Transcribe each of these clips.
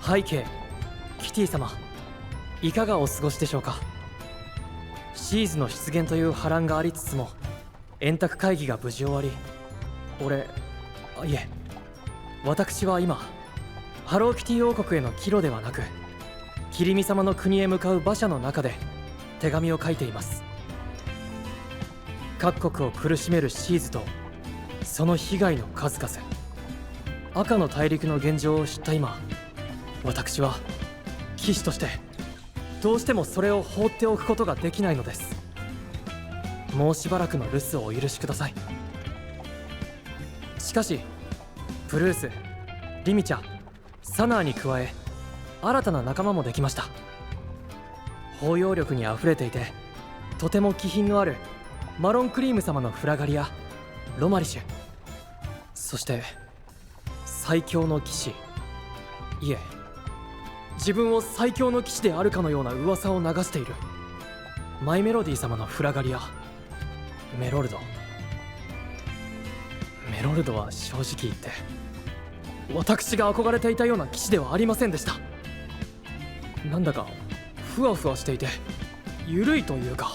背景キティ様、いかがお過ごしでしょうか。シーズの出現という波乱がありつつも円卓会議が無事終わり、私は今ハローキティ王国への帰路ではなくキリミ様の国へ向かう馬車の中で手紙を書いています。各国を苦しめるシーズとその被害の数々、赤の大陸の現状を知った今、私は騎士としてどうしてもそれを放っておくことができないのです。もうしばらくの留守をお許しください。しかしプルース、リミチャ、サナーに加え新たな仲間もできました。包容力にあふれていてとても気品のあるマロンクリーム様のフラガリア、ロマリシュ、そして最強の騎士、いえ自分を最強の騎士であるかのような噂を流しているマイメロディ様のフラガリア、メロルド。メロルドは正直言って私が憧れていたような騎士ではありませんでした。なんだかふわふわしていて緩いというか、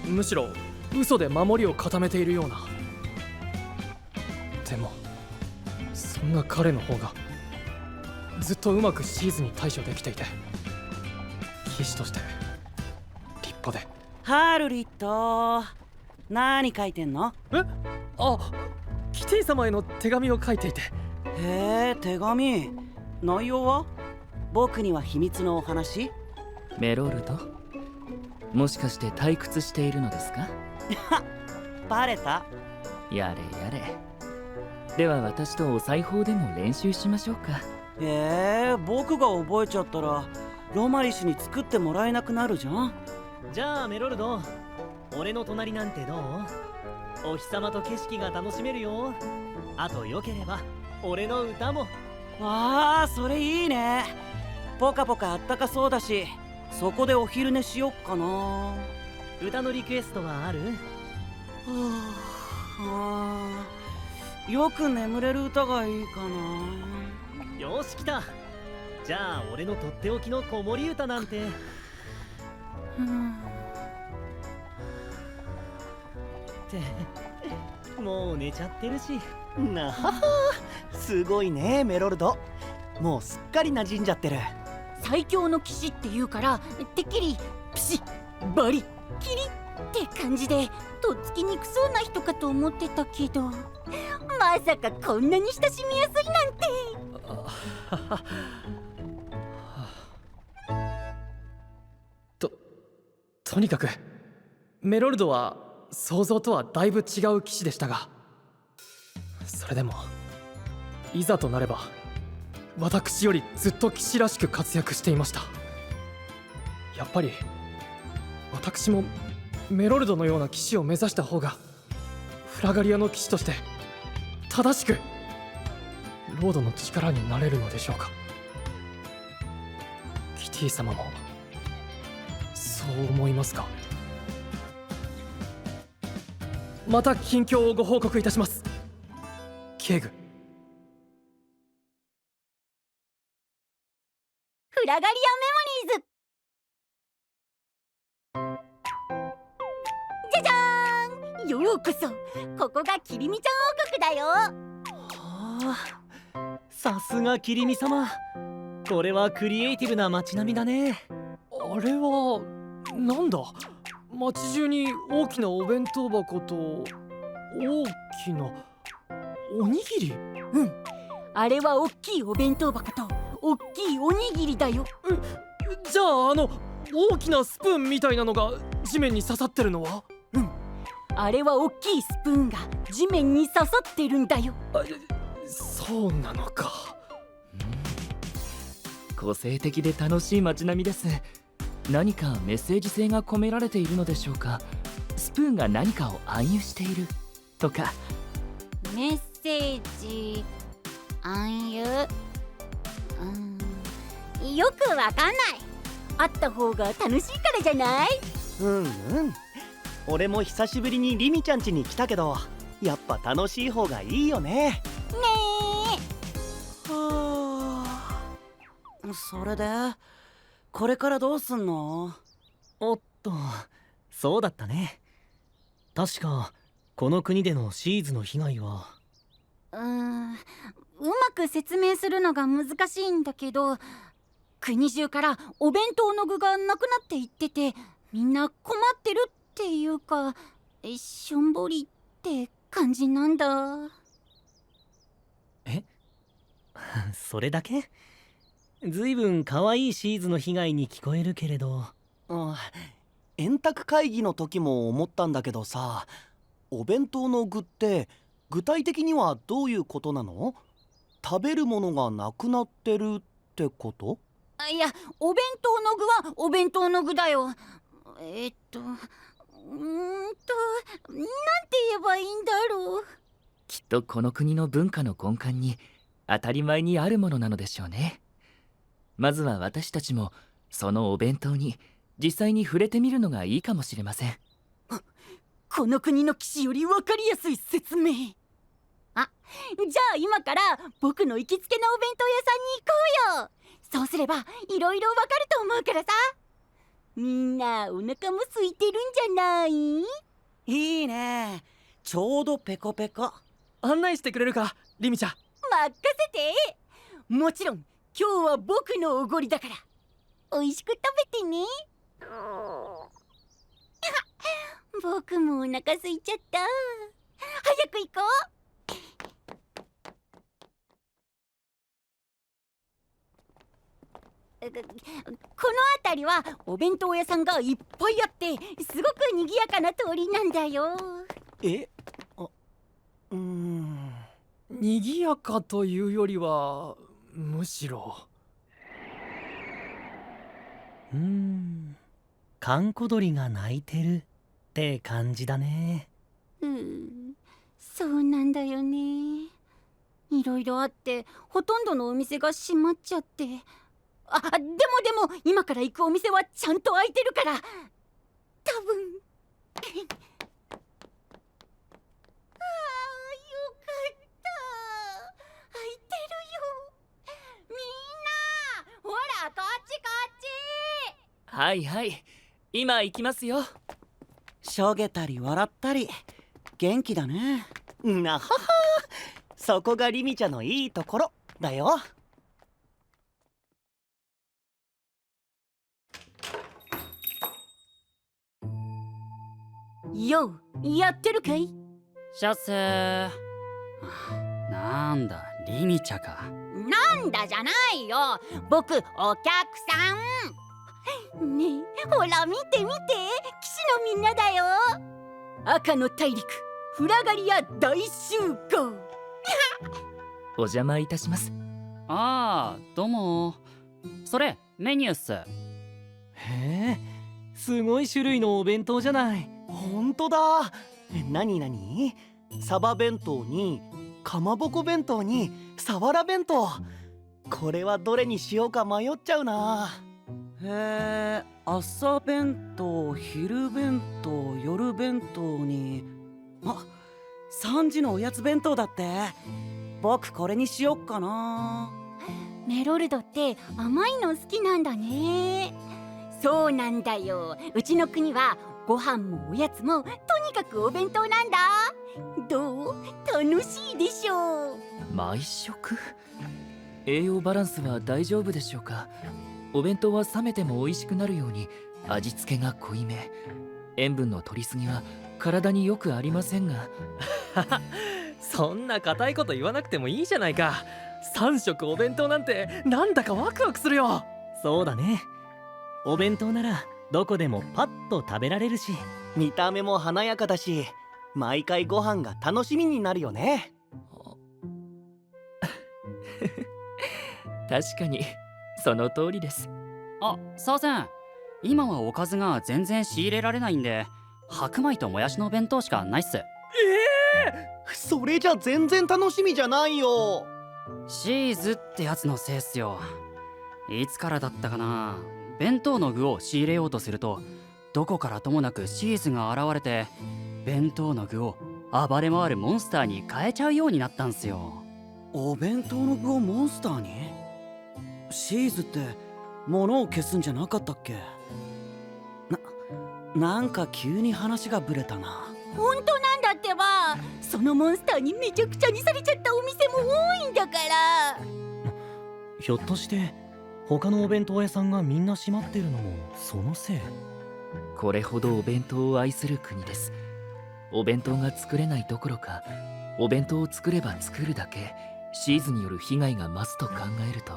むしろ嘘で守りを固めているような。でもそんな彼の方がずっとうまくシーズに対処できていて、騎士として立派で。ハルリット、何書いてんの？キティ様への手紙を書いていて。へえ、手紙。内容は？僕には秘密のお話？メロルド、もしかして退屈しているのですか？バレた？やれやれ。では私とお裁縫でも練習しましょうか。僕が覚えちゃったらロマリシュに作ってもらえなくなるじゃん。じゃあメロルド、俺の隣なんてどう？お日様と景色が楽しめるよ。あとよければ俺の歌も。わあ、それいいね。ポカポカあったかそうだし、そこでお昼寝しよっかな。歌のリクエストはある？よく眠れる歌がいいかな。よし来た。じゃあ俺のとっておきの子守歌なんて。ってもう寝ちゃってるし。なはは、すごいねメロルド。もうすっかり馴染んじゃってる。最強の騎士って言うからてっきりピシッバリキリって感じでとっつきにくそうな人かと思ってたけど、まさかこんなに親しみやすいなんて。とにかくメロルドは想像とはだいぶ違う騎士でしたが、それでもいざとなれば私よりずっと騎士らしく活躍していました。やっぱり私もメロルドのような騎士を目指した方がフラガリアの騎士として正しくロードの力になれるのでしょうか。キティ様もそう思いますか？また近況をご報告いたします。ケーグ。フラガリアメモリーズ。じゃじゃーん、ようこそ。ここがキリミちゃん王国だよ。はあ、さすがキリミ様。これはクリエイティブな街並みだね。あれはなんだ？街中に大きなお弁当箱と大きなおにぎり。あれはおっきいお弁当箱とおっきいおにぎりだよ。じゃあ大きなスプーンみたいなのが地面に刺さってるのは？あれはおっきいスプーンが地面に刺さってるんだよ。そうなのか。個性的で楽しい街並みです。何かメッセージ性が込められているのでしょうか。スプーンが何かを暗喩しているとか。メッセージ暗喩、よくわかんない。あった方が楽しいからじゃない？俺も久しぶりにリミちゃん家に来たけど、やっぱ楽しい方がいいよね。ねそれでこれからどうすんの？おっと、そうだったね。確かこの国でのシーズの被害は。うまく説明するのが難しいんだけど、国中からお弁当の具がなくなっていってて、みんな困ってるっていうか、しょんぼりって感じなんだ。えそれだけ？ずいぶん可愛いシーズの被害に聞こえるけれど。円卓会議の時も思ったんだけどさ、お弁当の具って具体的にはどういうことなの？食べるものがなくなってるってこと？いや、お弁当の具はお弁当の具だよ。なんて言えばいいんだろう。きっとこの国の文化の根幹に当たり前にあるものなのでしょうね。まずは私たちもそのお弁当に実際に触れてみるのがいいかもしれません。この国の騎士より分かりやすい説明。じゃあ今から僕の行きつけのお弁当屋さんに行こうよ。そうすればいろいろ分かると思うからさ。みんなお腹も空いてるんじゃない？いいね。ちょうどペコペコ。案内してくれるか、リミちゃん。任せて。もちろん今日は僕のおごりだから美味しく食べてね。僕もお腹空いちゃった。早く行こう。この辺りはお弁当屋さんがいっぱいあってすごく賑やかな通りなんだよ。賑やかというよりはむしろ。閑古鳥が鳴いてるって感じだね。そうなんだよね。いろいろあってほとんどのお店が閉まっちゃって。でも今から行くお店はちゃんと開いてるから、多分。よかった。開いてるよ。みんなほらこっちこっち。はいはい、今行きますよ。しょげたり笑ったり元気だね。なはは、そこがリミちゃんのいいところだよ。ようやってるかい？シャッセー。なんだ、リミチャか。なんだじゃないよ、僕お客さん。ねえ、ほら見て見て、騎士のみんなだよ。赤の大陸フラガリア大集合。お邪魔いたします。ああ、どうも。それメニューっす。へえ、すごい種類のお弁当じゃない。ほんとだ。なにサバ弁当にかまぼこ弁当にさわら弁当。これはどれにしようか迷っちゃうな。へえ、朝弁当、昼弁当、夜弁当に3時のおやつ弁当だって。僕これにしよっかな。メロルドって甘いの好きなんだね。そうなんだよ、うちの国はご飯もおやつもとにかくお弁当なんだ。どう？楽しいでしょう。毎食？栄養バランスは大丈夫でしょうか？お弁当は冷めても美味しくなるように味付けが濃いめ、塩分の取りすぎは体によくありませんが。そんな固いこと言わなくてもいいじゃないか。3食お弁当なんてなんだかワクワクするよ。そうだね。お弁当ならどこでもパッと食べられるし、見た目も華やかだし、毎回ご飯が楽しみになるよね。確かにその通りです。あ、サーセン。今はおかずが全然仕入れられないんで、白米ともやしの弁当しかないっす。それじゃ全然楽しみじゃないよ。シーズってやつのせいっすよ。いつからだったかな。弁当の具を仕入れようとすると、どこからともなくシーズが現れて、弁当の具を暴れ回るモンスターに変えちゃうようになったんすよ。お弁当の具をモンスターに？シーズって物を消すんじゃなかったっけ？なんか急に話がブレたな。本当なんだってば。そのモンスターにめちゃくちゃにされちゃったお店も多いんだから。ひょっとして他のお弁当屋さんがみんな閉まってるのもそのせい？これほどお弁当を愛する国です。お弁当が作れないどころか、お弁当を作れば作るだけシーズによる被害が増すと考えると、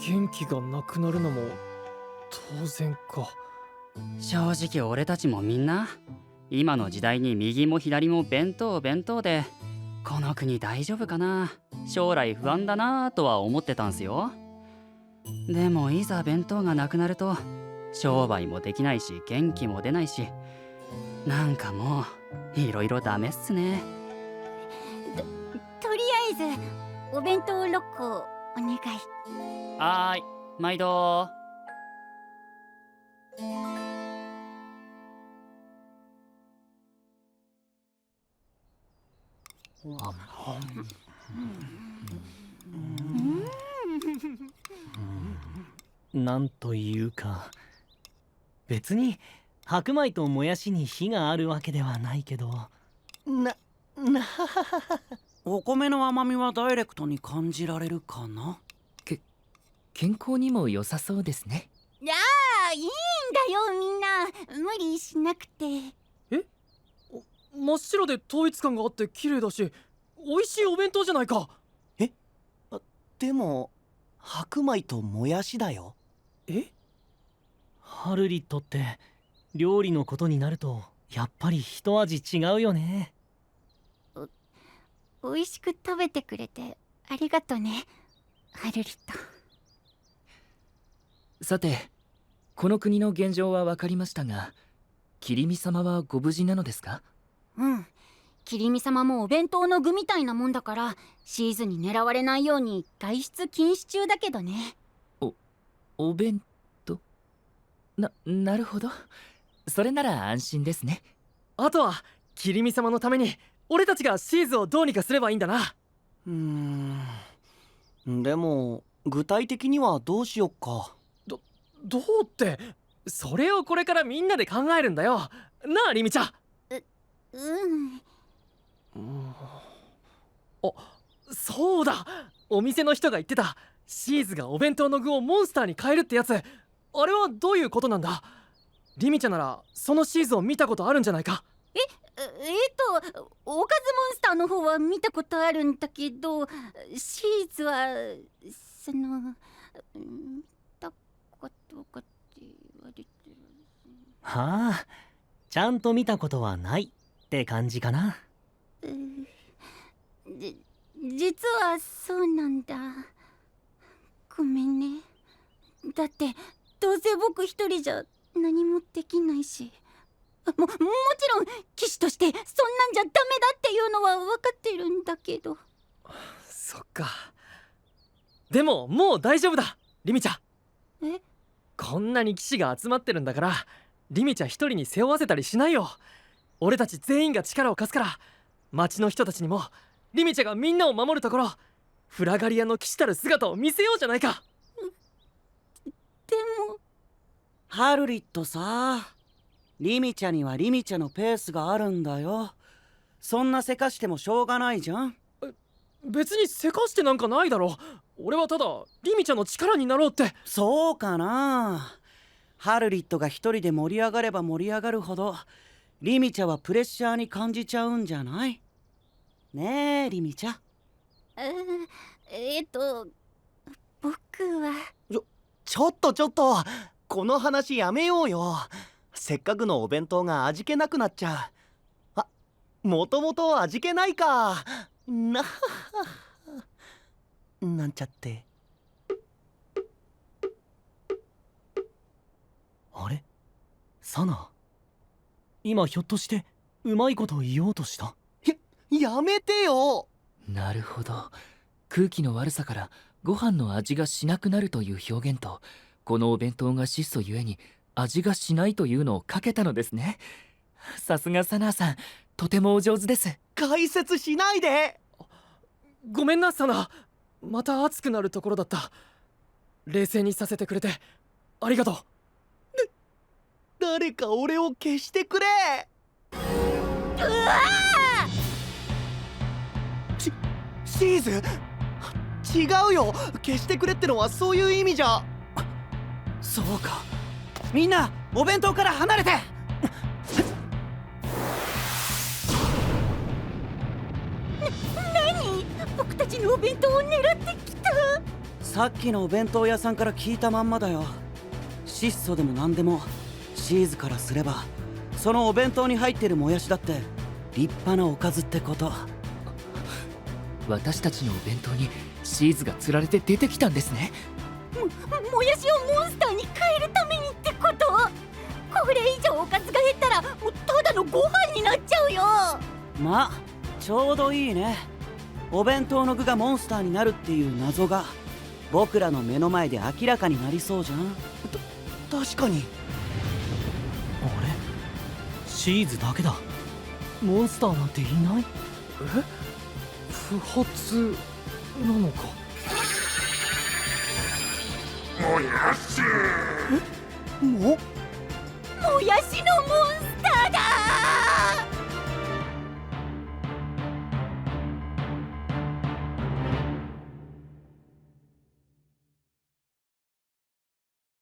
元気がなくなるのも当然か。正直俺たちもみんな今の時代に右も左も弁当でこの国大丈夫かな、将来不安だなとは思ってたんすよ。でもいざ弁当がなくなると商売もできないし元気も出ないし、なんかもういろいろダメっすね。とりあえずお弁当6個お願い。はーい、毎度。なんというか、別に白米ともやしに火があるわけではないけど。お米の甘みはダイレクトに感じられるかな？健康にも良さそうですね。いやー、いいんだよみんな、無理しなくて。真っ白で統一感があって綺麗だし、美味しいお弁当じゃないか。でも白米ともやしだよ。ハルリットって料理のことになるとやっぱり一味違うよね。美味しく食べてくれてありがとね、ハルリット。さて、この国の現状は分かりましたが、キリミ様はご無事なのですか？うん、キリミ様もお弁当の具みたいなもんだから、シーズに狙われないように外出禁止中だけどね。お弁当？なるほど。それなら安心ですね。あとはキリミ様のために俺たちがシーズをどうにかすればいいんだな。でも具体的にはどうしよっか。どうって、それをこれからみんなで考えるんだよなあ、リミちゃん。そうだ、お店の人が言ってたシーズがお弁当の具をモンスターに変えるってやつ、あれはどういうことなんだ？リミちゃんならそのシーズを見たことあるんじゃないか？おかずモンスターの方は見たことあるんだけど、シーズは見たことがって言われてる。はあ、ちゃんと見たことはないって感じかな。実はそうなんだ。ごめんね。だってどうせ僕一人じゃ何もできないし、もちろん騎士としてそんなんじゃダメだっていうのは分かってるんだけど。そっか。でももう大丈夫だ、リミちゃん。こんなに騎士が集まってるんだから、リミちゃん一人に背負わせたりしないよ。俺たち全員が力を貸すから、町の人たちにもリミちゃんがみんなを守るところ、フラガリアの騎士たる姿を見せようじゃないか。でもハルリットさ、リミちゃんにはリミちゃんのペースがあるんだよ。そんなせかしてもしょうがないじゃん。別にせかしてなんかないだろ。俺はただリミちゃんの力になろうって。そうかな。ハルリットが一人で盛り上がれば盛り上がるほどリミちゃんはプレッシャーに感じちゃうんじゃない？ねえリミちゃん。僕はちょっとこの話やめようよ。せっかくのお弁当が味気なくなっちゃう。もともと味気ないかなんちゃって。あれ、サナ、今ひょっとしてうまいこと言おうとした？やめてよ。なるほど。空気の悪さからご飯の味がしなくなるという表現と、このお弁当が質素ゆえに味がしないというのをかけたのですね。さすがサナーさん、とてもお上手です。解説しないで。ごめんなサナ、また熱くなるところだった。冷静にさせてくれてありがとう。誰か俺を消してくれ。シーズ、違うよ。消してくれってのはそういう意味じゃ。そうか。みんなお弁当から離れて。何？僕たちのお弁当を狙ってきた。さっきのお弁当屋さんから聞いたまんまだよ。質素でも何でもシーズからすればそのお弁当に入ってるもやしだって立派なおかずってこと。私たちのお弁当にシーズが釣られて出てきたんですね。もやしをモンスターに変えるためにってこと？これ以上おかずが減ったらもうただのご飯になっちゃうよ。まあちょうどいいね。お弁当の具がモンスターになるっていう謎が僕らの目の前で明らかになりそうじゃん。確かに。あれシーズだけだ。モンスターなんていない。不発なのか。も